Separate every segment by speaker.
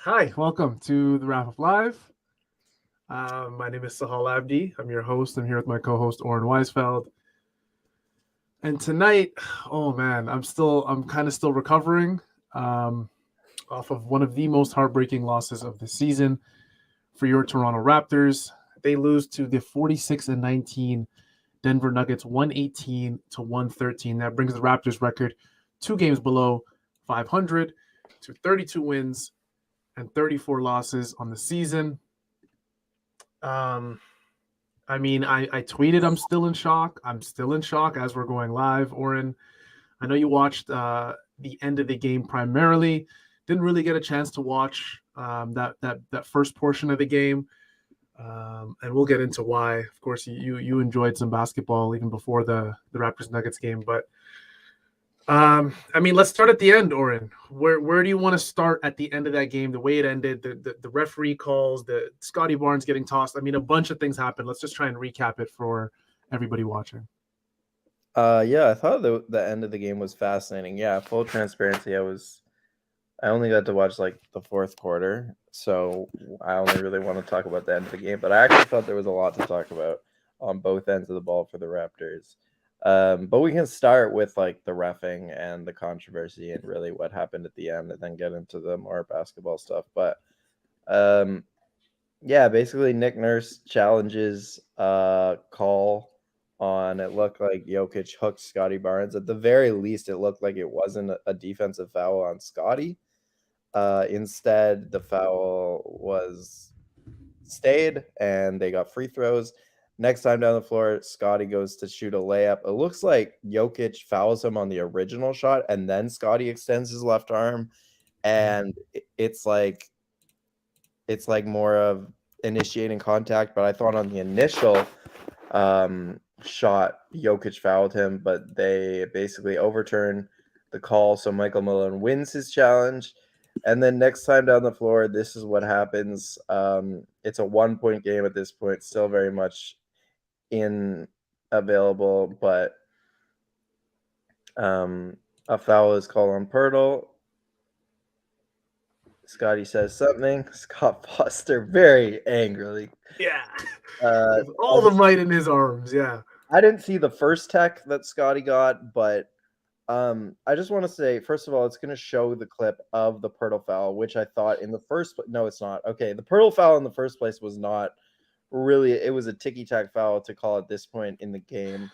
Speaker 1: Hi, welcome to the Wrap Up Live. My name is Sahal Abdi. I'm your host. I'm here with my co-host Oren Weisfeld. And tonight, oh man, I'm kind of still recovering um, off of one of the most heartbreaking losses of the season for your Toronto Raptors. They lose to the 46-19 Denver Nuggets, 118 to 113. That brings the Raptors record 2 games below 500 to 32 wins and 34 losses on the season. Um, I tweeted I'm still in shock. I'm still in shock as we're going live. Oren, I know you watched the end of the game primarily. Didn't really get a chance to watch that first portion of the game, and we'll get into why. Of course, you enjoyed some basketball even before the Raptors Nuggets game, but let's start at the end, Oren. Where do you want to start at the end of that game? The way it ended, the referee calls, the Scotty Barnes getting tossed. I mean, a bunch of things happened. Let's just try and recap it for everybody watching.
Speaker 2: Yeah, I thought the end of the game was fascinating. Yeah, full transparency. I only got to watch like the fourth quarter, so I only really want to talk about the end of the game. But I actually thought there was a lot to talk about on both ends of the ball for the Raptors. But we can start with like the reffing and the controversy and really what happened at the end, and then get into the more basketball stuff. But um, yeah, basically Nick Nurse challenges call on it looked like Jokic hooked Scotty Barnes. At the very least, it looked like it wasn't a defensive foul on Scotty. Instead, the foul was stayed and they got free throws. Next time down the floor, Scotty goes to shoot a layup. It looks like Jokic fouls him on the original shot, and then Scotty extends his left arm, and it's like more of initiating contact. But I thought on the initial shot, Jokic fouled him, but they basically overturn the call. So Michael Malone wins his challenge. And then next time down the floor, this is what happens. It's a 1 point game at this point, still very much in available, but a foul is called on Pirtle. Scotty says something. Scott Foster very angrily.
Speaker 1: Yeah,
Speaker 2: Uh,
Speaker 1: with all the might in his arms. Yeah,
Speaker 2: I didn't see the first tech that Scotty got, but I just want to say, first of all, it's going to show the clip of the Pirtle foul, which I thought in the first. No, it's not. Okay, the Pirtle foul in the first place was not really. It was a ticky tack foul to call at this point in the game,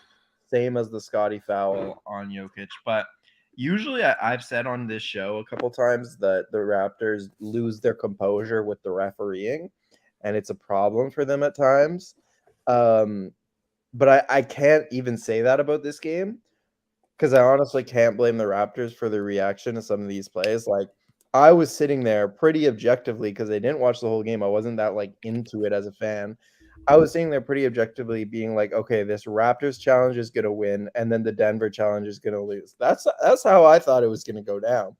Speaker 2: same as the Scotty foul on Jokic. But usually, I've said on this show a couple times that the Raptors lose their composure with the refereeing, and it's a problem for them at times. Um, but I can't even say that about this game because I honestly can't blame the Raptors for the reaction to some of these plays. Like, I was sitting there pretty objectively because I didn't watch the whole game. I wasn't that like into it as a fan. I was sitting there pretty objectively being like, okay, this Raptors challenge is gonna win, and then the Denver challenge is gonna lose. That's how I thought it was gonna go down.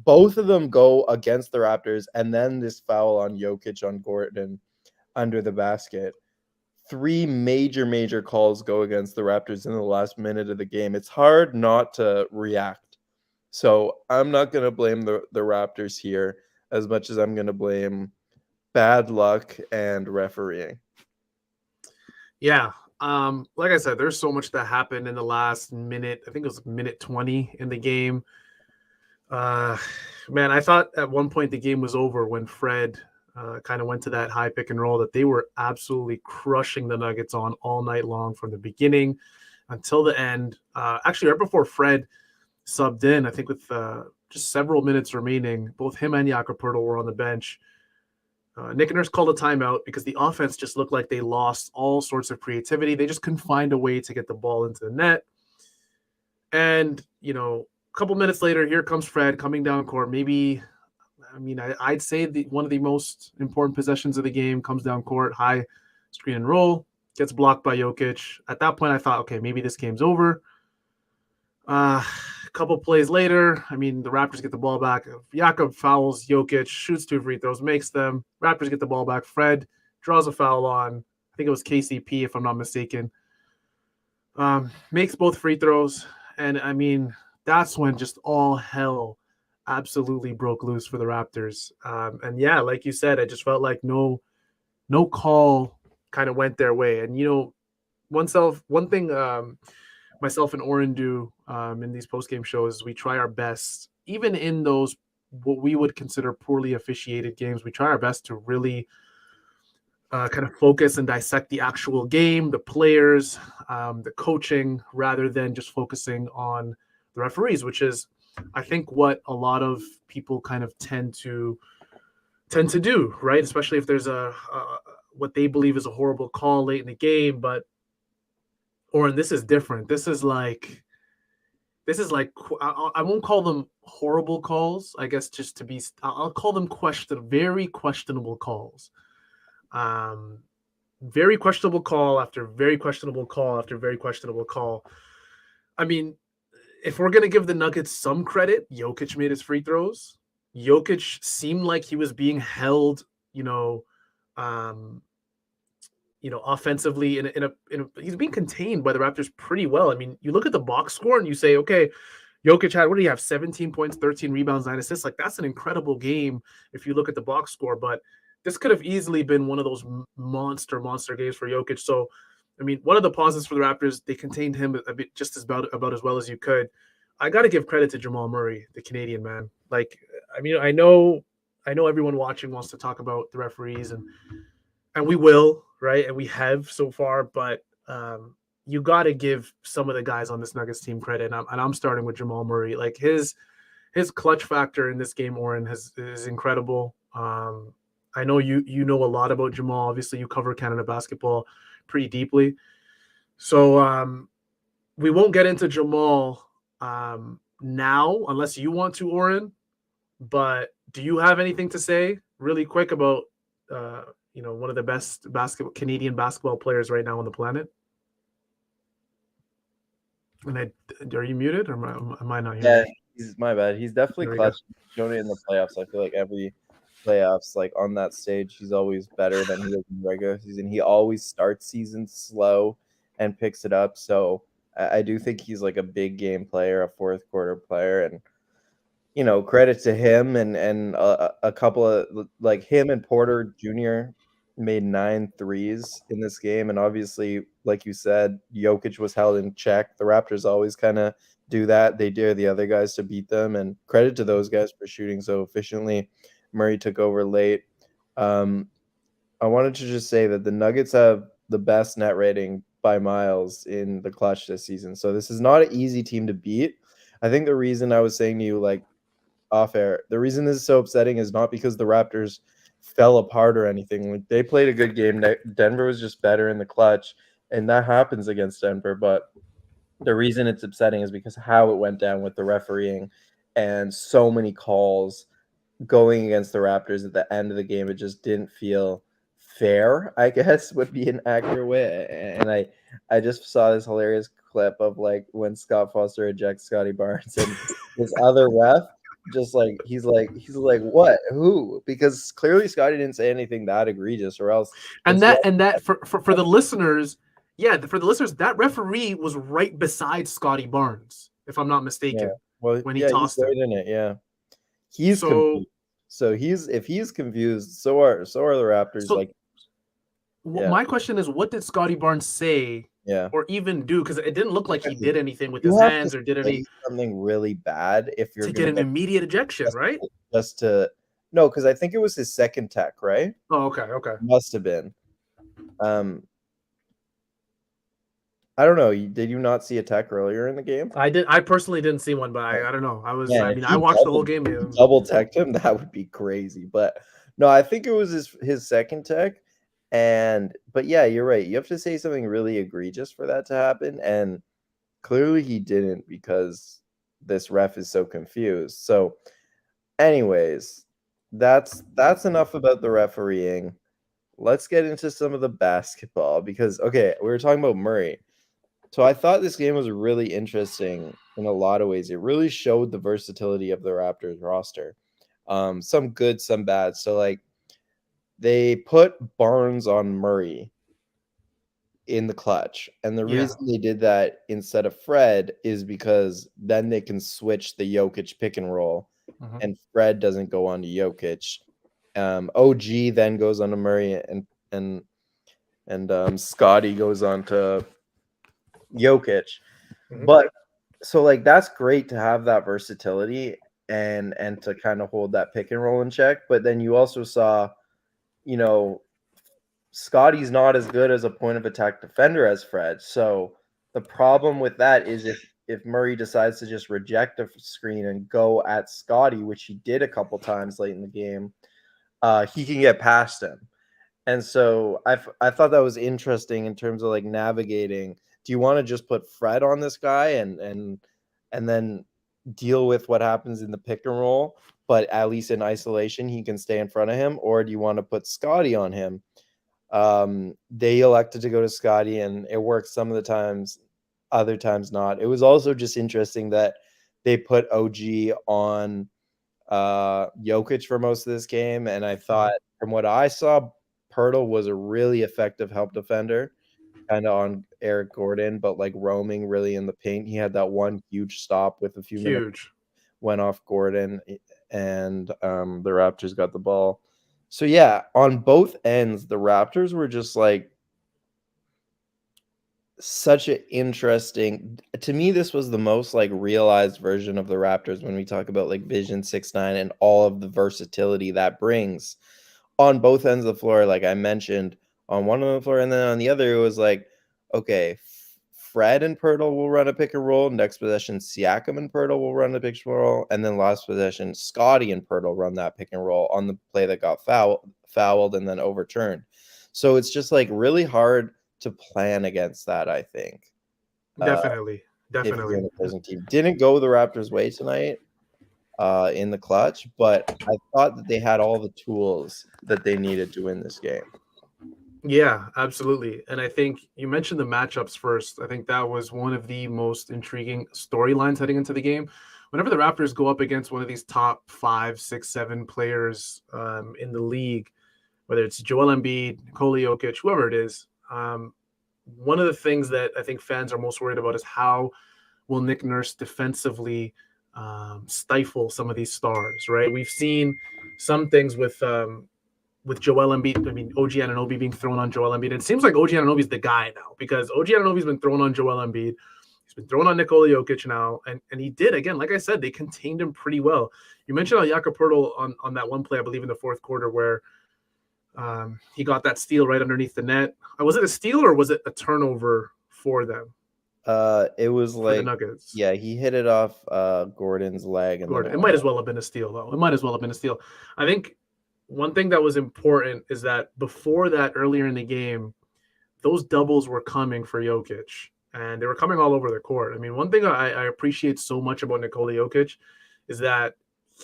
Speaker 2: Both of them go against the Raptors, and then this foul on Jokic on Gordon under the basket. Three major calls go against the Raptors in the last minute of the game. It's hard not to react. So I'm not going to blame the Raptors here as much as I'm going to blame bad luck and refereeing.
Speaker 1: yeah. Like I said, there's so much that happened in the last minute. I think it was minute 20 in the game. Uh, Man, I thought at one point the game was over when Fred kind of went to that high pick and roll that they were absolutely crushing the Nuggets on all night long from the beginning until the end. Actually, right before Fred subbed in, I think with just several minutes remaining, both him and Jakob Poeltl were on the bench. Nick Nurse called a timeout because the offense just looked like they lost all sorts of creativity. They just couldn't find a way to get the ball into the net. And, a couple minutes later, here comes Fred coming down court. Maybe, I'd say one of the most important possessions of the game comes down court, high screen and roll, gets blocked by Jokic. At that point, I thought, okay, maybe this game's over. A couple plays later, the Raptors get the ball back. Jakob fouls Jokic, shoots 2 free throws, makes them. Raptors get the ball back. Fred draws a foul on, I think it was KCP, if I'm not mistaken. Makes both free throws. And that's when just all hell absolutely broke loose for the Raptors. And yeah, like you said, I just felt like no call kind of went their way. And one thing myself and Oren do in these post game shows, we try our best, even in those what we would consider poorly officiated games. We try our best to really kind of focus and dissect the actual game, the players, the coaching, rather than just focusing on the referees, which is, I think, what a lot of people kind of tend to do, right? Especially if there's a what they believe is a horrible call late in the game, but or and this is different. I won't call them horrible calls. I guess just to be, I'll call them very questionable calls. Um, Very questionable call after very questionable call after very questionable call. I mean, if we're gonna give the Nuggets some credit, Jokic made his free throws. Jokic seemed like he was being held, um, offensively he's being contained by the Raptors pretty well. I mean, you look at the box score and you say, okay, Jokic had, what do you have? 17 points, 13 rebounds, 9 assists. Like, that's an incredible game if you look at the box score. But this could have easily been one of those monster games for Jokic. So, I mean, one of the positives for the Raptors, they contained him a bit just as about as well as you could. I got to give credit to Jamal Murray, the Canadian man. Like, I mean, I know everyone watching wants to talk about the referees, and we will, right? And we have so far, but you got to give some of the guys on this Nuggets team credit. And I'm starting with Jamal Murray. Like, his clutch factor in this game, Oren, is incredible. I know you know a lot about Jamal. Obviously, you cover Canada basketball pretty deeply. So we won't get into Jamal now unless you want to, Oren. But do you have anything to say really quick about one of the best Canadian basketball players right now on the planet? And are you muted, or am I not hearing?
Speaker 2: Yeah, he's my bad. He's definitely clutch. Shown it in the playoffs. I feel like every playoffs, like on that stage, he's always better than he is in the regular season. He always starts seasons slow and picks it up. So I do think he's like a big game player, a fourth quarter player, and credit to him and a couple of, like, him and Porter Jr. made 9 threes in this game. And obviously, like you said, Jokic was held in check. The Raptors always kind of do that. They dare the other guys to beat them, and credit to those guys for shooting so efficiently. Murray took over late. I wanted to just say that the Nuggets have the best net rating by miles in the clutch this season. So this is not an easy team to beat. I think the reason I was saying to you, like, off air, the reason this is so upsetting is not because the Raptors fell apart or anything. Like, they played a good game. Denver was just better in the clutch, and that happens against Denver. But the reason it's upsetting is because how it went down with the refereeing and so many calls going against the Raptors at the end of the game. It just didn't feel fair, I guess, would be an accurate way. And I just saw this hilarious clip of, like, when Scott Foster ejects Scotty Barnes and this other ref just like he's like what, who, because clearly Scotty didn't say anything that egregious, or else.
Speaker 1: And that for the listeners, for the listeners, that referee was right beside Scotty Barnes, if I'm not mistaken.
Speaker 2: Yeah. Well,
Speaker 1: when he tossed
Speaker 2: it in it, he's confused. So if he's confused, so are the Raptors. So,
Speaker 1: my question is, what did Scotty Barnes say? Or even do, because it didn't look like he did anything with his hands or did
Speaker 2: something really bad if you're
Speaker 1: to get an immediate ejection, right?
Speaker 2: No, because I think it was his second tech, right?
Speaker 1: Oh, okay.
Speaker 2: Must have been. I don't know. Did you not see a tech earlier in the game?
Speaker 1: I did. I personally didn't see one, but I don't know. I watched the whole game.
Speaker 2: Double teched him. That would be crazy. But no, I think it was his second tech. But yeah, you're right. You have to say something really egregious for that to happen, and clearly he didn't, because this ref is so confused. So, anyways, that's enough about the refereeing. Let's get into some of the basketball, because we were talking about Murray. So I thought this game was really interesting in a lot of ways. It really showed the versatility of the Raptors roster. Some good, some bad. So, like, they put Barnes on Murray in the clutch. And the reason they did that instead of Fred is because then they can switch the Jokic pick and roll
Speaker 1: Mhm.
Speaker 2: and Fred doesn't go on to Jokic. OG then goes on to Murray, and Scotty goes on to Jokic.
Speaker 1: Mhm.
Speaker 2: But so like that's great to have that versatility and to kind of hold that pick and roll in check. But then you also saw, you know, Scotty's not as good as a point of attack defender as Fred. So the problem with that is if Murray decides to just reject a screen and go at Scotty, which he did a couple times late in the game, he can get past him. And so I thought that was interesting in terms of like navigating. Do you want to just put Fred on this guy and then deal with what happens in the pick and roll, but at least in isolation he can stay in front of him, or do you want to put Scotty on him? They elected to go to Scotty, and it worked some of the times, other times not. It was also just interesting that they put OG on Jokic for most of this game, and I thought from what I saw, Pirtle was a really effective help defender, kind of on Eric Gordon, but like roaming really in the paint. He had that one huge stop with a few minutes
Speaker 1: Huge.
Speaker 2: went off Gordon, and the Raptors got the ball. So yeah, on both ends, the Raptors were just like such an interesting. To me, this was the most like realized version of the Raptors when we talk about like Vision 6-9 and all of the versatility that brings on both ends of the floor. Like I mentioned, on one end of the floor, and then on the other, it was like, okay, Fred and Pirtle will run a pick and roll. Next possession, Siakam and Pirtle will run a pick and roll. And then last possession, Scotty and Pirtle run that pick and roll on the play that got fouled and then overturned. So it's just like really hard to plan against that, I think.
Speaker 1: Definitely.
Speaker 2: If you're
Speaker 1: Definitely.
Speaker 2: an opposing team. Didn't go the Raptors' way tonight in the clutch, but I thought that they had all the tools that they needed to win this game.
Speaker 1: Yeah, absolutely. And I think you mentioned the matchups first. I think that was one of the most intriguing storylines heading into the game. Whenever the Raptors go up against one of these top 5, 6, 7 players in the league, whether it's Joel Embiid, Nikola Jokic, whoever it is, one of the things that I think fans are most worried about is how will Nick Nurse defensively stifle some of these stars, right? We've seen some things with Joel Embiid. I mean, OG Anunoby being thrown on Joel Embiid. It seems like OG Anunoby's the guy now because OG Anunoby's been thrown on Joel Embiid. He's been thrown on Nikola Jokic now, and he did again. Like I said, they contained him pretty well. You mentioned Jakob Poeltl on that one play, I believe, in the fourth quarter where he got that steal right underneath the net. Was it a steal or was it a turnover for them?
Speaker 2: It was
Speaker 1: For the
Speaker 2: like,
Speaker 1: Nuggets.
Speaker 2: yeah, he hit it off Gordon's leg, and
Speaker 1: Gordon.
Speaker 2: then
Speaker 1: It might as well have been a steal, though. It might as well have been a steal. I think one thing that was important is that before that, earlier in the game, those doubles were coming for Jokic, and they were coming all over the court. I mean, one thing I appreciate so much about Nikola Jokic is that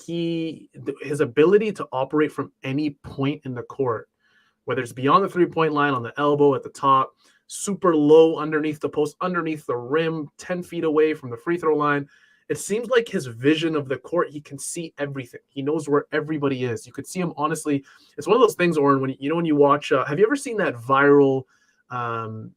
Speaker 1: his ability to operate from any point in the court, whether it's beyond the 3-point line, on the elbow, at the top, super low underneath the post, underneath the rim, 10 feet away from the free throw line. It seems like his vision of the court, he can see everything. He knows where everybody is. You could see him, honestly. It's one of those things, Oren, when you watch, have you ever seen that viral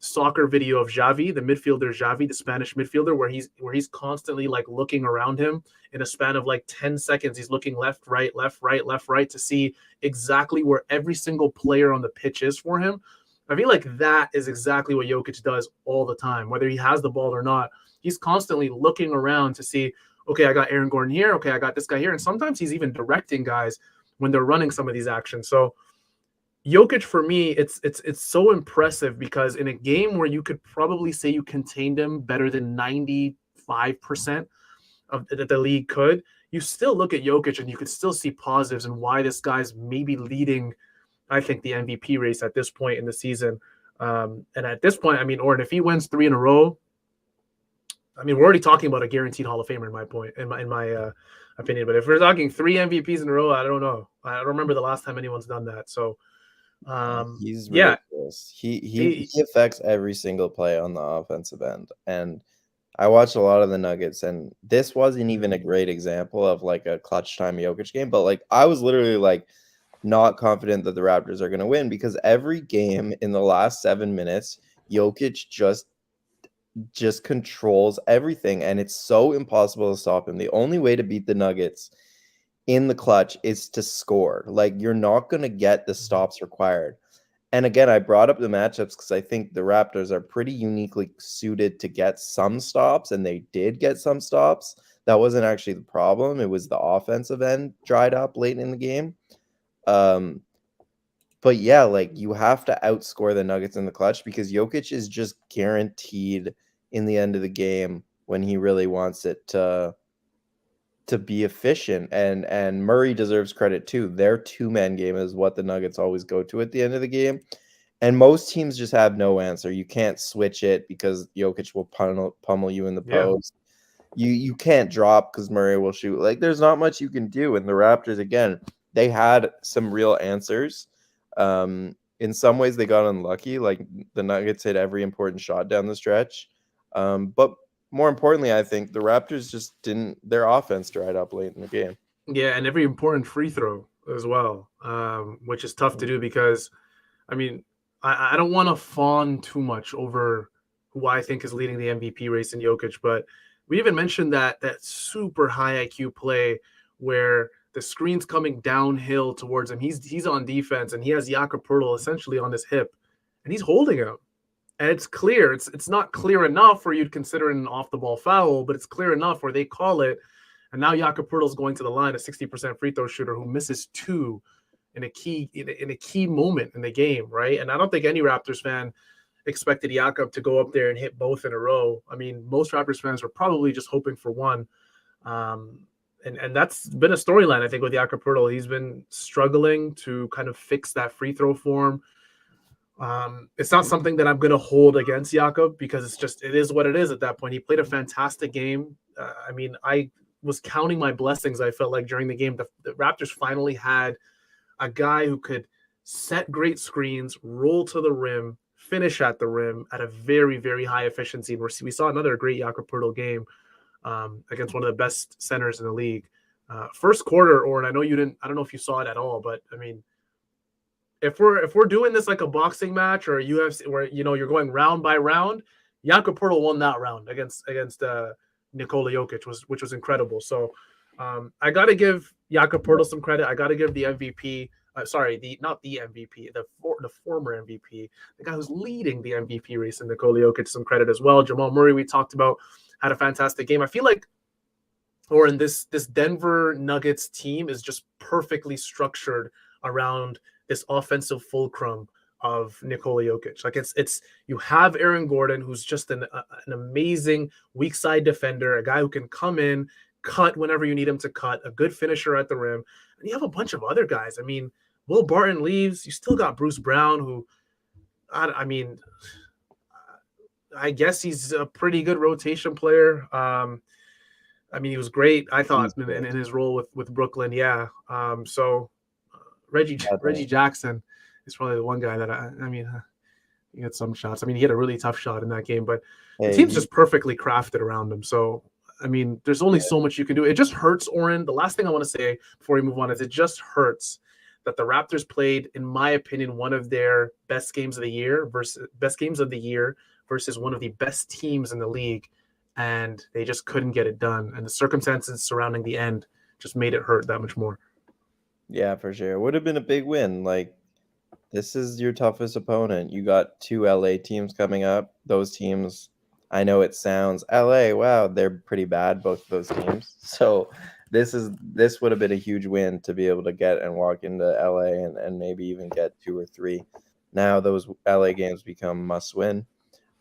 Speaker 1: soccer video of Xavi, the midfielder Xavi, the Spanish midfielder, where he's constantly like looking around him in a span of like 10 seconds. He's looking left, right, left, right, left, right to see exactly where every single player on the pitch is for him. I feel like that is exactly what Jokic does all the time, whether he has the ball or not. He's constantly looking around to see, okay, I got Aaron Gordon here. Okay, I got this guy here. And sometimes he's even directing guys when they're running some of these actions. So Jokic, for me, it's so impressive because in a game where you could probably say you contained him better than 95% of that the league could, you still look at Jokic and you could still see positives and why this guy's maybe leading, I think, the MVP race at this point in the season. And at this point, I mean, Oren, if he wins 3 in a row, I mean, we're already talking about a guaranteed Hall of Famer in my opinion. But if we're talking 3 MVPs in a row, I don't know. I don't remember the last time anyone's done that. So,
Speaker 2: he's
Speaker 1: yeah,
Speaker 2: ridiculous. He affects every single play on the offensive end. And I watched a lot of the Nuggets, and this wasn't even a great example of like a clutch time Jokic game. But like, I was literally like not confident that the Raptors are going to win because every game in the last 7 minutes, Jokic just controls everything, and it's so impossible to stop him. The only way to beat the Nuggets in the clutch is to score. Like, you're not going to get the stops required. And again, I brought up the matchups because I think the Raptors are pretty uniquely suited to get some stops, and they did get some stops. That wasn't actually the problem. It was the offensive end dried up late in the game. But yeah, like, you have to outscore the Nuggets in the clutch because Jokic is just guaranteed in the end of the game when he really wants it to be efficient. And Murray deserves credit too. Their two-man game is what the Nuggets always go to at the end of the game. And most teams just have no answer. You can't switch it because Jokic will pummel you in the post. You can't drop because Murray will shoot. Like, there's not much you can do. And the Raptors, again, they had some real answers. In some ways, they got unlucky. Like, the Nuggets hit every important shot down the stretch. But more importantly, I think the Raptors just didn't. Their offense dried up late in the game.
Speaker 1: Yeah, and every important free throw as well, which is tough to do because, I mean, I don't want to fawn too much over who I think is leading the MVP race in Jokic, but we even mentioned that super high IQ play where the screen's coming downhill towards him. He's on defense and he has Jakob Poeltl essentially on his hip, and he's holding him. And it's clear. It's not clear enough where you'd consider it an off the ball foul, but it's clear enough where they call it. And now Jakob Poeltl is going to the line, a 60% free throw shooter who misses two in a key moment in the game, right? And I don't think any Raptors fan expected Jakob to go up there and hit both in a row. I mean, most Raptors fans were probably just hoping for one. And that's been a storyline, I think, with Jakob Poeltl. He's been struggling to kind of fix that free throw form. It's not something that I'm going to hold against Jakob because it is what it is at that point. He played a fantastic game. I mean, I was counting my blessings, I felt like, during the game. The Raptors finally had a guy who could set great screens, roll to the rim, finish at the rim at a very, very high efficiency. And we saw another great Jakob Poeltl game against one of the best centers in the league. First quarter, Oren, I don't know if you saw it at all, but I mean, if we're doing this like a boxing match or a UFC where you're going round by round, Jakob Poeltl won that round against Nikola Jokic, which was incredible. So I got to give Jakob Poeltl some credit. I got to give the MVP. Not the MVP, the former MVP, the guy who's leading the MVP race in Nikola Jokic, some credit as well. Jamal Murray, we talked about, had a fantastic game. I feel like, or in this Denver Nuggets team is just perfectly structured around this offensive fulcrum of Nikola Jokic. Like it's you have Aaron Gordon, who's just an amazing weak side defender, a guy who can come in, cut whenever you need him to cut, a good finisher at the rim. And you have a bunch of other guys. I mean, Will Barton leaves. You still got Bruce Brown, who, I mean, I guess he's a pretty good rotation player. I mean, he was great, I thought, in his role with Brooklyn. Yeah. So Reggie Jackson is probably the one guy that I mean, he had some shots. I mean, he had a really tough shot in that game, but the team's just perfectly crafted around him. So, I mean, there's only so much you can do. It just hurts, Oren. The last thing I want to say before we move on is it just hurts that the Raptors played, in my opinion, one of their best games of the year versus one of the best teams in the league, and they just couldn't get it done. And the circumstances surrounding the end just made it hurt that much more.
Speaker 2: Yeah, for sure. It would have been a big win. Like, this is your toughest opponent. You got two LA teams coming up. Those teams, I know it sounds LA, wow, they're pretty bad, both of those teams. So this would have been a huge win to be able to get and walk into LA and maybe even get 2 or 3. Now those LA games become must win.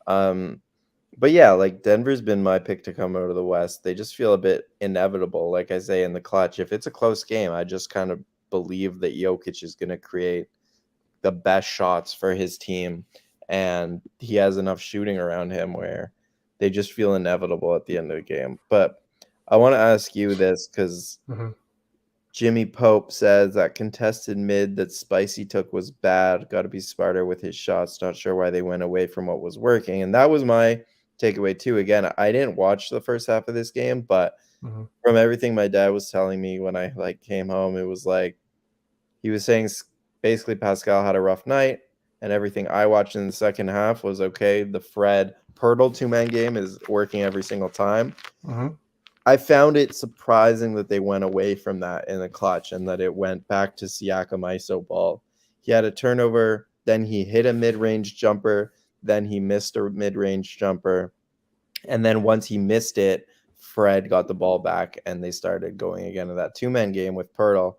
Speaker 2: But yeah, like, Denver's been my pick to come out of the West. They just feel a bit inevitable. Like I say, in the clutch, if it's a close game, I just kind of believe that Jokic is going to create the best shots for his team, and he has enough shooting around him where they just feel inevitable at the end of the game. But I want to ask you this because Jimmy Pope says that contested mid that Spicy took was bad. Got to be smarter with his shots. Not sure why they went away from what was working. And that was my takeaway too. Again, I didn't watch the first half of this game, but from everything my dad was telling me when I came home, it was like he was saying basically Pascal had a rough night, and everything I watched in the second half was okay. The Fred Poeltl 2-man game is working every single time. I found it surprising that they went away from that in the clutch and that it went back to Siakam ISO ball. He had a turnover, then he hit a mid-range jumper, then he missed a mid-range jumper. And then once he missed it, Fred got the ball back and they started going again in that two-man game with Pirtle.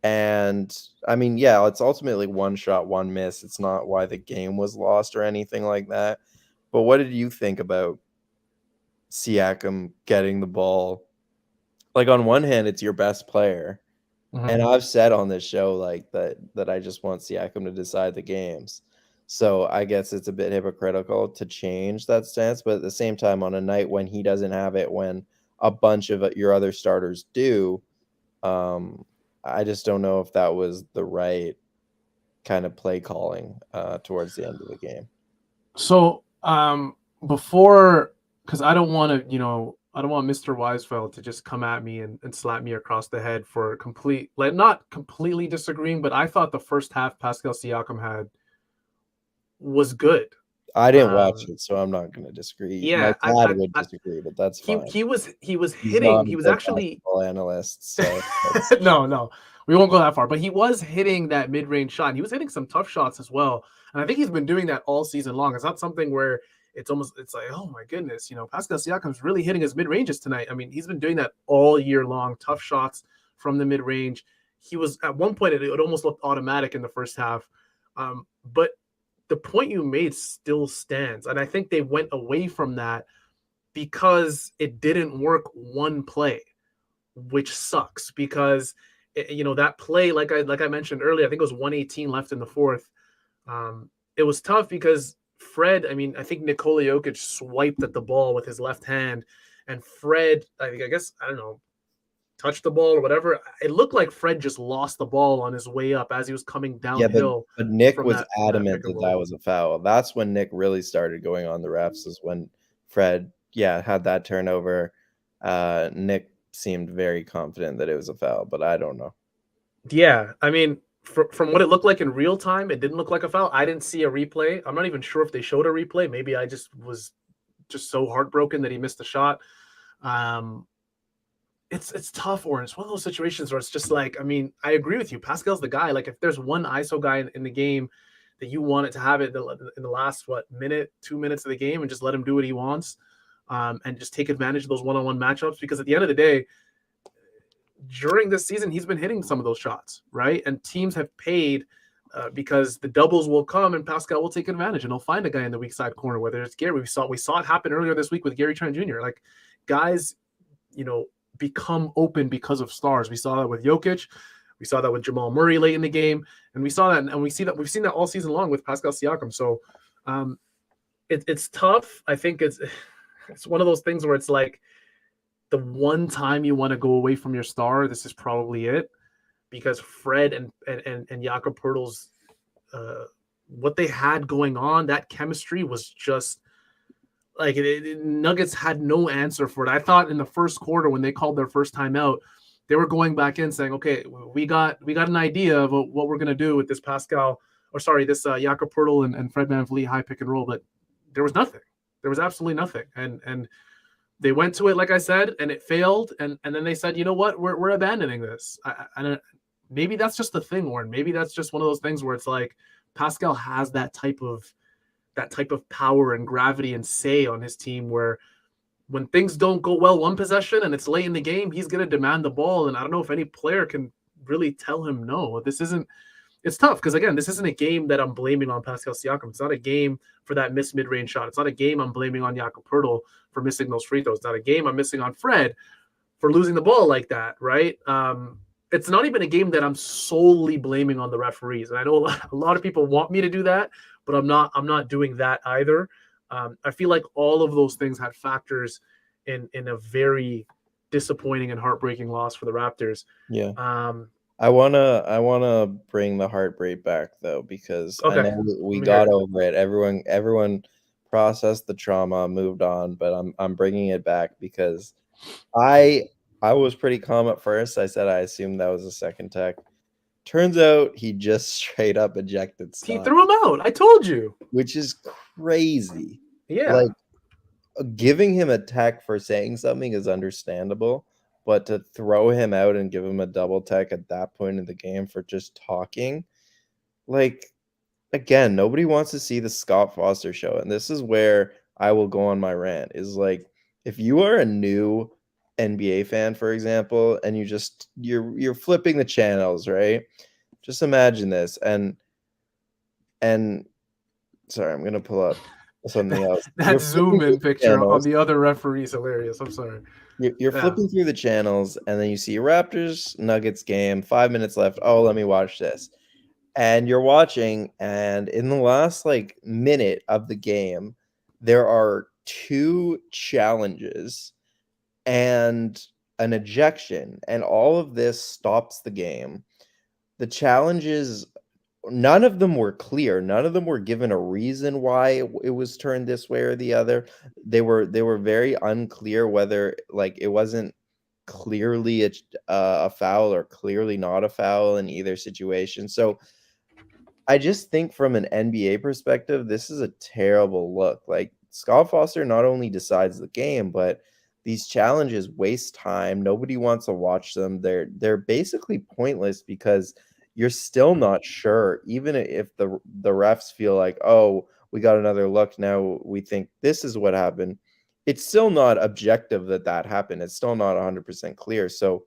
Speaker 2: And I mean, yeah, it's ultimately one shot, one miss. It's not why the game was lost or anything like that. But what did you think about Siakam getting the ball? Like, on one hand, it's your best player.
Speaker 1: Mhm.
Speaker 2: And I've said on this show like that I just want Siakam to decide the games. So I guess it's a bit hypocritical to change that stance, but at the same time, on a night when he doesn't have it, when a bunch of your other starters do, I just don't know if that was the right kind of play calling towards the end of the game.
Speaker 1: So before, because I don't want to, I don't want Mr. Weisfeld to just come at me and slap me across the head for not completely disagreeing, but I thought the first half Pascal Siakam had was good.
Speaker 2: I didn't watch it, so I'm not going to disagree.
Speaker 1: Yeah,
Speaker 2: My dad would disagree, but that's fine.
Speaker 1: He was
Speaker 2: He's
Speaker 1: hitting. He was actually
Speaker 2: analyst. So
Speaker 1: no, we won't go that far. But he was hitting that mid-range shot. And he was hitting some tough shots as well. And I think he's been doing that all season long. It's not something where it's like, oh my goodness, Pascal Siakam's really hitting his mid-ranges tonight. I mean, he's been doing that all year long. Tough shots from the mid-range. He was at one point it almost looked automatic in the first half, but the point you made still stands. And I think they went away from that because it didn't work one play, which sucks because that play, like I mentioned earlier, I think it was 118 left in the fourth. It was tough because Fred, I mean, I think Nikola Jokic swiped at the ball with his left hand, and Fred, I don't know, touched the ball or whatever. It looked like Fred just lost the ball on his way up as he was coming downhill.
Speaker 2: Yeah, but Nick was adamant that was a foul. That's when Nick really started going on the refs, is when Fred, had that turnover. Nick seemed very confident that it was a foul, but I don't know.
Speaker 1: Yeah, I mean, from what it looked like in real time, it didn't look like a foul. I didn't see a replay. I'm not even sure if they showed a replay. Maybe I just was so heartbroken that he missed the shot. It's tough, or it's one of those situations where it's just like, I mean, I agree with you. Pascal's the guy. Like, if there's one ISO guy in the game that you want it to have it in the last 2 minutes of the game, and just let him do what he wants, and just take advantage of those one-on-one matchups, because at the end of the day, during this season, he's been hitting some of those shots, right? And teams have paid because the doubles will come and Pascal will take advantage and he'll find a guy in the weak side corner, whether it's Gary. We saw it happen earlier this week with Gary Trent Jr. Like, guys, become open because of stars. We saw that with Jokic. We saw that with Jamal Murray late in the game. And we saw that, and we've seen that all season long with Pascal Siakam. So it's tough. I think it's one of those things where it's like, the one time you want to go away from your star, this is probably it, because Fred and Jakob Poeltl's what they had going on, that chemistry was just like Nuggets had no answer for it. I thought in the first quarter, when they called their first timeout, they were going back in saying, okay, we got an idea of what we're gonna do with this Jakob Poeltl and Fred VanVleet high pick and roll, but there was nothing. There was absolutely nothing, and they went to it, like I said, and it failed. And then they said, you know what, we're abandoning this. Maybe that's just the thing, Warren. Maybe that's just one of those things where it's like Pascal has that type of power and gravity and say on his team, where when things don't go well one possession and it's late in the game, he's going to demand the ball. And I don't know if any player can really tell him no. It's tough because, again, this isn't a game that I'm blaming on Pascal Siakam. It's not a game for that missed mid-range shot. It's not a game I'm blaming on Jakob Poeltl for missing those free throws. It's not a game I'm missing on Fred for losing the ball like that, right? It's not even a game that I'm solely blaming on the referees. And I know a lot of people want me to do that, but I'm not doing that either. I feel like all of those things had factors in a very disappointing and heartbreaking loss for the Raptors.
Speaker 2: Yeah. I wanna bring the heartbreak back though, because I know we got over it. Everyone processed the trauma, moved on, but I'm bringing it back because I was pretty calm at first. I said I assumed that was a second tech. Turns out he just straight up ejected Scott.
Speaker 1: He threw him out. I told you.
Speaker 2: Which is crazy.
Speaker 1: Yeah.
Speaker 2: Like, giving him a tech for saying something is understandable, but to throw him out and give him a double tech at that point in the game for just talking, like, again, nobody wants to see the Scott Foster show, and this is where I will go on my rant, is like, if you are a new NBA fan, for example, and you're flipping the channels, right? Just imagine this, and sorry, I'm gonna pull up something else.
Speaker 1: That
Speaker 2: You're
Speaker 1: zoom
Speaker 2: flipping through
Speaker 1: in
Speaker 2: the
Speaker 1: picture on
Speaker 2: channels.
Speaker 1: the other referee is hilarious. I'm sorry.
Speaker 2: You're
Speaker 1: Yeah.
Speaker 2: flipping through the channels, and then you see Raptors Nuggets game, 5 minutes left. Oh, let me watch this. And you're watching, and in the last like minute of the game, there are 2 challenges and an ejection, and all of this stops the game. The challenges, none of them were clear. None of them were given a reason why it was turned this way or the other. They were very unclear whether like it wasn't clearly a foul or clearly not a foul in either situation. So I just think from an NBA perspective, this is a terrible look. Like Scott Foster not only decides the game, but these challenges waste time. Nobody wants to watch them. They're basically pointless because you're still not sure, even if the refs feel like, oh, we got another look now, we think this is what happened. It's still not objective that happened. It's still not 100% clear. So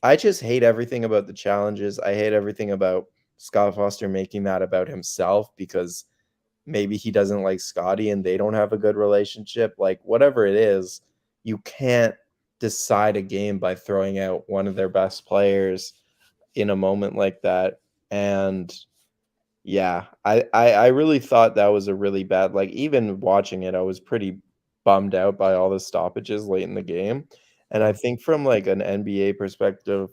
Speaker 2: I just hate everything about the challenges. I hate everything about Scott Foster making that about himself because maybe he doesn't like Scotty and they don't have a good relationship. Like, whatever it is, you can't decide a game by throwing out one of their best players in a moment like that. And yeah, I really thought that was a really bad, like, even watching it, I was pretty bummed out by all the stoppages late in the game. And I think from like an NBA perspective,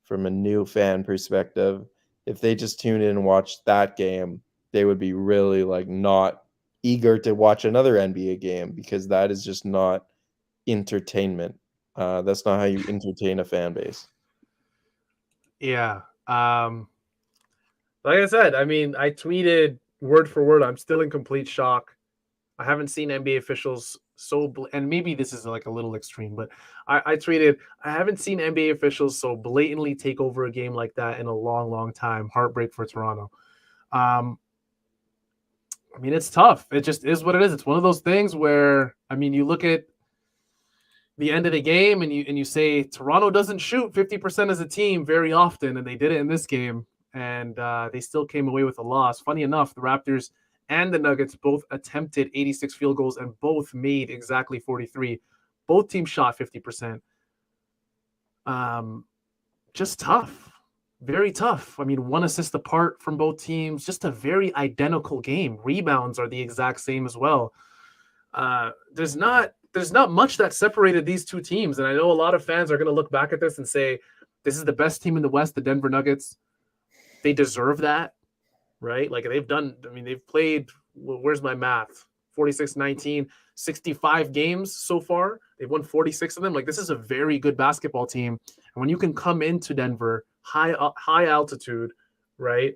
Speaker 2: from a new fan perspective, if they just tuned in and watched that game, they would be really like not eager to watch another NBA game because that is just not entertainment. That's not how you entertain a fan base.
Speaker 1: Yeah. Like I said, I mean, I tweeted word for word. I'm still in complete shock. I haven't seen NBA officials and maybe this is like a little extreme, but I tweeted, I haven't seen NBA officials so blatantly take over a game like that in a long, long time. Heartbreak for Toronto. Um, I mean, it's tough. It just is what it is. It's one of those things where, I mean, you look at the end of the game and you say Toronto doesn't shoot 50% as a team very often, and they did it in this game, and they still came away with a loss. Funny enough, the Raptors and the Nuggets both attempted 86 field goals and both made exactly 43. Both teams shot 50%. Just tough. Very tough. I mean, 1 assist apart from both teams, just a very identical game. Rebounds are the exact same as well. There's not much that separated these two teams, and I know a lot of fans are going to look back at this and say, "This is the best team in the West, the Denver Nuggets. They deserve that, right? Like they've done. I mean, they've played. Where's my math? 46-19, 65 games so far. They've won 46 of them. Like this is a very good basketball team, and when you can come into Denver high altitude, right?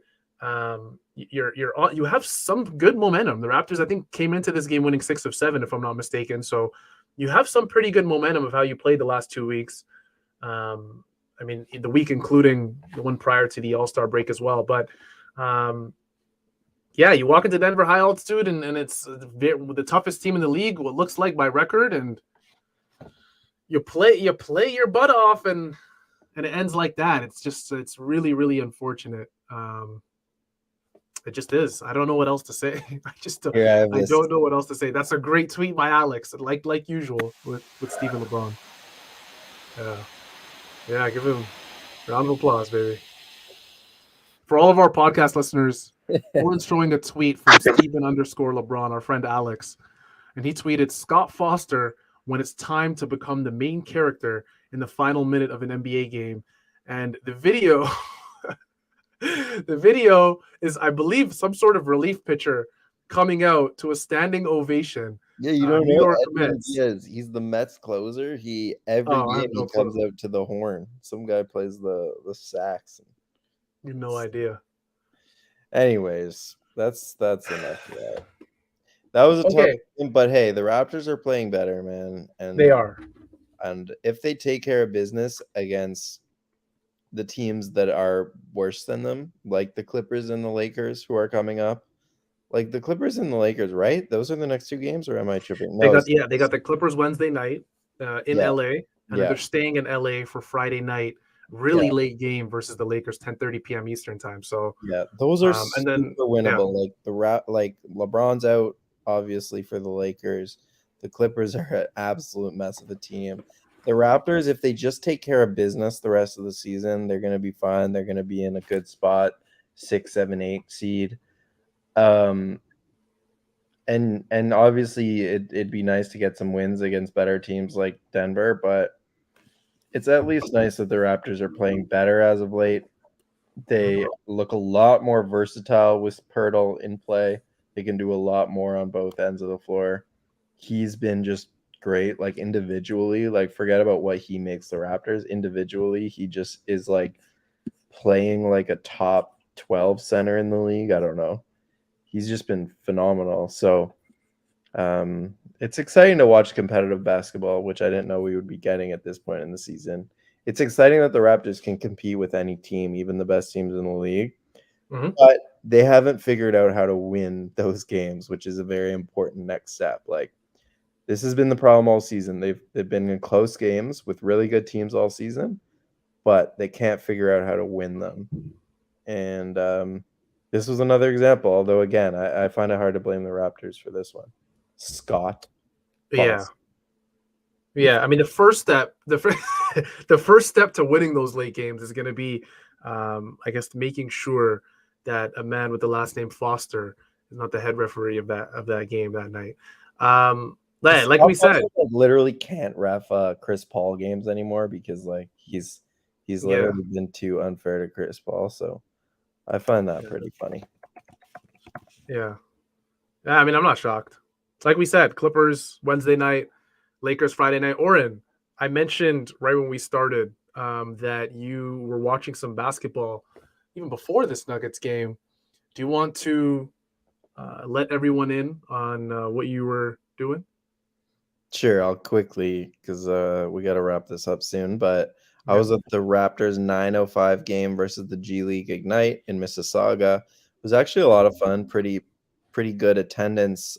Speaker 1: You have some good momentum. The Raptors, I think, came into this game winning 6 of 7, if I'm not mistaken. So you have some pretty good momentum of how you played the last 2 weeks. I mean, the week including the one prior to the All-Star break as well. But yeah, you walk into Denver high altitude, and it's the toughest team in the league, what looks like by record, and you play your butt off, and it ends like that. It's really, really unfortunate. It just is. I don't know what else to say.
Speaker 2: Here I have
Speaker 1: I
Speaker 2: this.
Speaker 1: don't know what else to say. That's a great tweet by Alex, like usual with Stephen LeBron. Yeah, give him a round of applause, baby. For all of our podcast listeners, Oren's showing a tweet from Stephen_LeBron, our friend Alex, and he tweeted Scott Foster when it's time to become the main character in the final minute of an NBA game, and the video. The video is, I believe, some sort of relief pitcher coming out to a standing ovation.
Speaker 2: Yeah, you don't
Speaker 1: New
Speaker 2: know
Speaker 1: York
Speaker 2: Edwin
Speaker 1: Mets.
Speaker 2: Diaz. He's the Mets closer. Every
Speaker 1: Oh, I have
Speaker 2: game
Speaker 1: no
Speaker 2: he comes
Speaker 1: clue.
Speaker 2: out to the horn. Some guy plays the sax.
Speaker 1: No idea.
Speaker 2: Anyways, that's enough of that. That was a tough
Speaker 1: Okay,
Speaker 2: game, but hey, the Raptors are playing better, man.
Speaker 1: they are.
Speaker 2: And if they take care of business against the teams that are worse than them, like the Clippers and the Lakers who are coming up, like the Clippers and the Lakers, right? Those are the next two games, or am I tripping?
Speaker 1: They
Speaker 2: No,
Speaker 1: got they got the Clippers Wednesday night in
Speaker 2: yeah,
Speaker 1: LA, and then
Speaker 2: yeah,
Speaker 1: they're staying in LA for Friday night,
Speaker 2: yeah,
Speaker 1: really late game versus the Lakers, 10:30 p.m. Eastern time. So,
Speaker 2: yeah. Those are
Speaker 1: and then
Speaker 2: super
Speaker 1: yeah,
Speaker 2: winnable. Like like LeBron's out obviously for the Lakers. The Clippers are an absolute mess of a team. The Raptors, if they just take care of business the rest of the season, they're gonna be fine. They're gonna be in a good spot, 6, 7, 8 seed. Um, and obviously it'd be nice to get some wins against better teams like Denver, but it's at least nice that the Raptors are playing better as of late. They look a lot more versatile with Pirtle in play. They can do a lot more on both ends of the floor. He's been just great, like individually. Like forget about what he makes the Raptors. Individually, he just is like playing like a top 12 center in the league. I don't know. He's just been phenomenal. So it's exciting to watch competitive basketball, which I didn't know we would be getting at this point in the season. It's exciting that the Raptors can compete with any team, even the best teams in the league.
Speaker 1: Mhm.
Speaker 2: But they haven't figured out how to win those games, which is a very important next step. Like this has been the problem all season. They've been in close games with really good teams all season, but they can't figure out how to win them. And this was another example. Although again, I find it hard to blame the Raptors for this one. Scott
Speaker 1: yeah,
Speaker 2: Boss.
Speaker 1: yeah. I mean, the first step to winning those late games is going to be, I guess, making sure that a man with the last name Foster is not the head referee of that game that night. Like
Speaker 2: Scott
Speaker 1: we
Speaker 2: Foster
Speaker 1: said,
Speaker 2: like, literally can't ref Chris Paul games anymore because like he's
Speaker 1: yeah,
Speaker 2: literally been too unfair to Chris Paul. So I find that
Speaker 1: yeah,
Speaker 2: pretty funny.
Speaker 1: yeah. Yeah, I mean, I'm not shocked. Like we said, Clippers Wednesday night, Lakers Friday night. Oren, I mentioned right when we started that you were watching some basketball even before this Nuggets game. Do you want to let everyone in on what you were doing?
Speaker 2: Sure, I'll quickly because we got to wrap this up soon. But I
Speaker 1: Yeah.
Speaker 2: was at the Raptors 9:05 game versus the G League Ignite in Mississauga. It was actually a lot of fun. Pretty good attendance.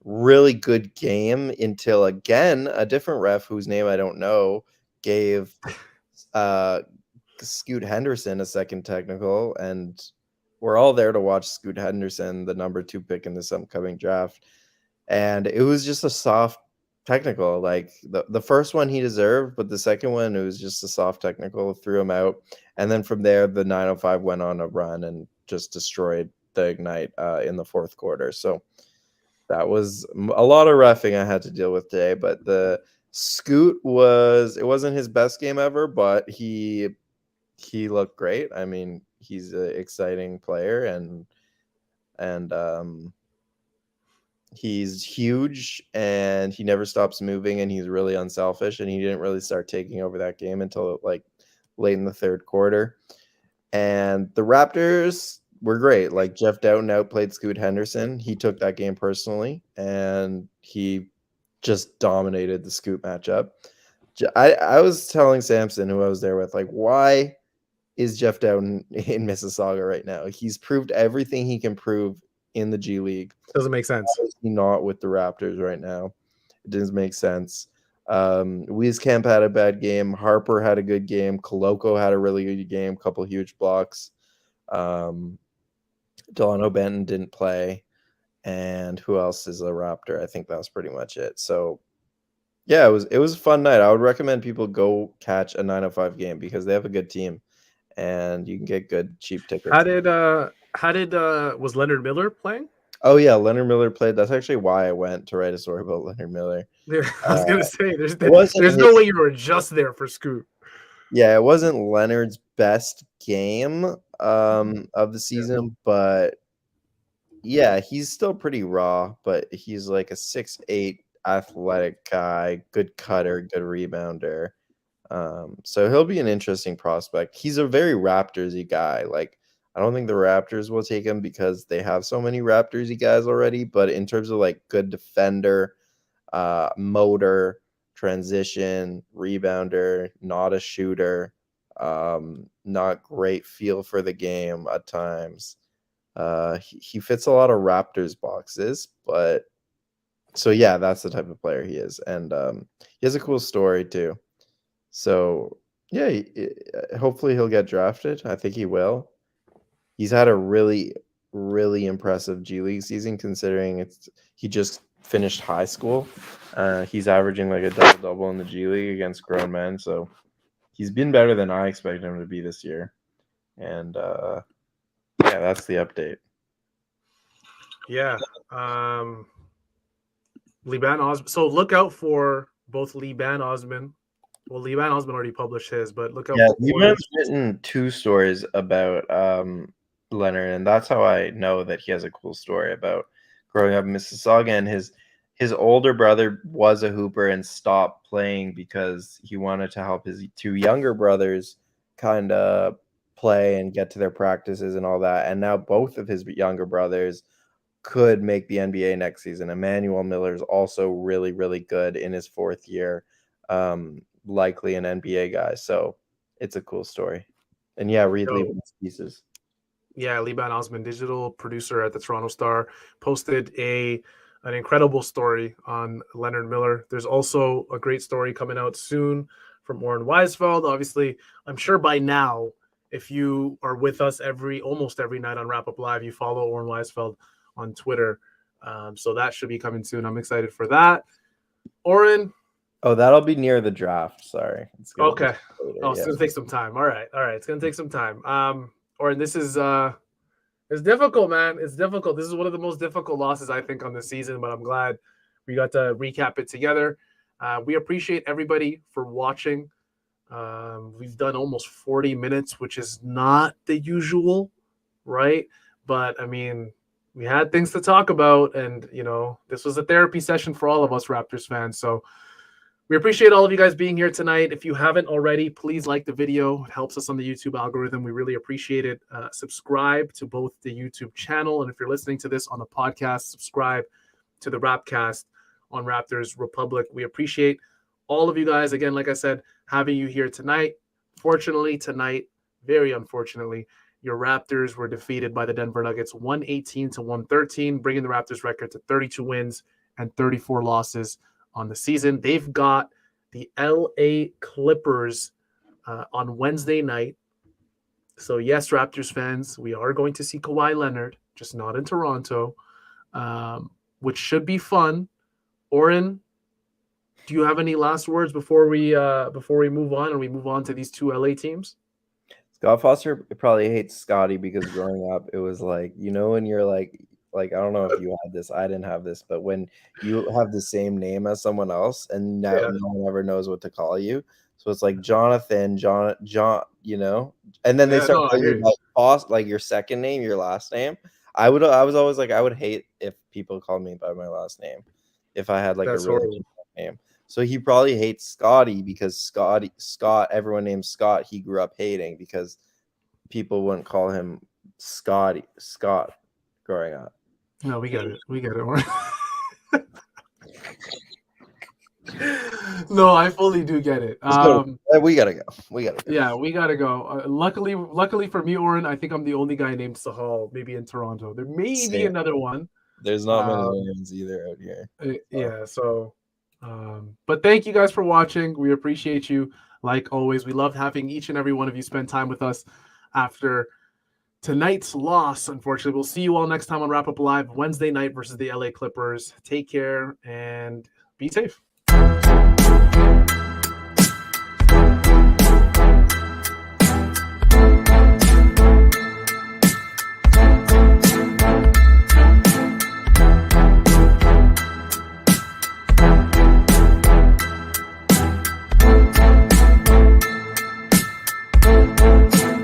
Speaker 2: Really good game until again a different ref whose name I don't know gave uh Scoot Henderson a second technical, and we're all there to watch Scoot Henderson, the number 2 pick in this upcoming draft. And it was just a soft technical. Like the first one he deserved, but the second one it was just a soft technical, threw him out. And then from there, the 905 went on a run and just destroyed the Ignite in the fourth quarter. So that was a lot of reffing I had to deal with today. But the Scoot it wasn't his best game ever, but he looked great. I mean, he's an exciting player and he's huge and he never stops moving and he's really unselfish and he didn't really start taking over that game until like late in the third quarter. And the Raptors were great. Like Jeff Doughton outplayed Scoot Henderson. He took that game personally and he just dominated the Scoot matchup. I was telling Samson, who I was there with, like, why is Jeff Doughton in Mississauga right now? He's proved everything he can prove in the G League.
Speaker 1: Doesn't make sense.
Speaker 2: Why is he not with the Raptors right now? It doesn't make sense. Wieskamp had a bad game. Harper had a good game. Koloko had a really good game. Couple huge blocks. Delano Benton didn't play. And who else is a Raptor? I think that was pretty much it. So yeah, it was a fun night. I would recommend people go catch a 905 game because they have a good team and you can get good cheap tickets.
Speaker 1: How did was Leonard Miller playing?
Speaker 2: Oh yeah, Leonard Miller played. That's actually why I went to write a story about Leonard Miller.
Speaker 1: I was gonna say
Speaker 2: Wasn't
Speaker 1: there's no way you were just there for Scoot.
Speaker 2: Yeah, it wasn't Leonard's best game of the
Speaker 1: Yeah.
Speaker 2: season, but yeah, he's still pretty raw, but he's like a 6'8" athletic guy, good cutter, good rebounder. So he'll be an interesting prospect. He's a very Raptorsy guy. Like I don't think the Raptors will take him because they have so many Raptors guys already. But in terms of like good defender, motor, transition, rebounder, not a shooter, not great feel for the game at times. He fits a lot of Raptors boxes, but so yeah, that's the type of player he is, and he has a cool story too. So yeah, hopefully he'll get drafted. I think he will. He's had a really, really impressive G League season considering he just finished high school. He's averaging like a double-double in the G League against grown men, so he's been better than I expected him to be this year. And yeah, that's the update.
Speaker 1: Yeah. Liban Osman. So look out for both Liban Osman. Well, Liban Osman already published his, but look out for
Speaker 2: Liban's written 2 stories about Leonard, and that's how I know that he has a cool story about growing up in Mississauga. And his older brother was a hooper and stopped playing because he wanted to help his 2 younger brothers kind of play and get to their practices and all that. And now both of his younger brothers could make the NBA next season. Emmanuel Miller is also really, really good in his 4th year. Likely an NBA guy. So it's a cool story. And yeah, read Liban's pieces.
Speaker 1: Yeah, Liban Osman, digital producer at the Toronto Star, posted an incredible story on Leonard Miller. There's also a great story coming out soon from Oren Weisfeld. Obviously, I'm sure by now, if you are with us almost every night on Wrap Up Live, you follow Oren Weisfeld on Twitter. So that should be coming soon. I'm excited for that. Oren.
Speaker 2: Oh, that'll be near the draft. Sorry.
Speaker 1: Okay. It's going to take some time. All right. It's going to take some time. Oren, this is it's difficult, man. It's difficult. This is one of the most difficult losses, I think, on the season, but I'm glad we got to recap it together. We appreciate everybody for watching. We've done almost 40 minutes, which is not the usual, right? But, I mean, we had things to talk about, and, this was a therapy session for all of us Raptors fans. So we appreciate all of you guys being here tonight. If you haven't already, please like the video. It helps us on the YouTube algorithm. We really appreciate it. Subscribe to both the YouTube channel, and if you're listening to this on the podcast, subscribe to the Rapcast on Raptors Republic. We appreciate all of you guys. Again, like I said, having you here tonight. Fortunately, tonight, very unfortunately, your Raptors were defeated by the Denver Nuggets 118-113, bringing the Raptors record to 32 wins and 34 losses on the season. They've got the LA Clippers on Wednesday night. So yes, Raptors fans, we are going to see Kawhi Leonard, just not in Toronto, which should be fun. Oren, do you have any last words before we move on and we move on to these 2 LA teams?
Speaker 2: Scott Foster probably hates Scotty because growing up, it was like, when you're like I don't know if you had this, I didn't have this, but when you have the same name as someone else and now no one ever knows what to call you. So it's like Jonathan, John, and then they start calling you like your second name, your last name. I was always like, I would hate if people called me by my last name if I had like a really name. So he probably hates Scotty because Scott, everyone named Scott, he grew up hating because people wouldn't call him Scott growing up.
Speaker 1: No, we get it. No, I fully do get it.
Speaker 2: We gotta go.
Speaker 1: Yeah, we gotta go. Luckily for me, Oren, I think I'm the only guy named Sahal, maybe in Toronto. There may be another one.
Speaker 2: There's not many names either out here.
Speaker 1: Yeah, so but thank you guys for watching. We appreciate you. Like always, we loved having each and every one of you spend time with us after tonight's loss. Unfortunately, we'll see you all next time on Wrap Up Live Wednesday night versus the LA Clippers. Take care and be safe.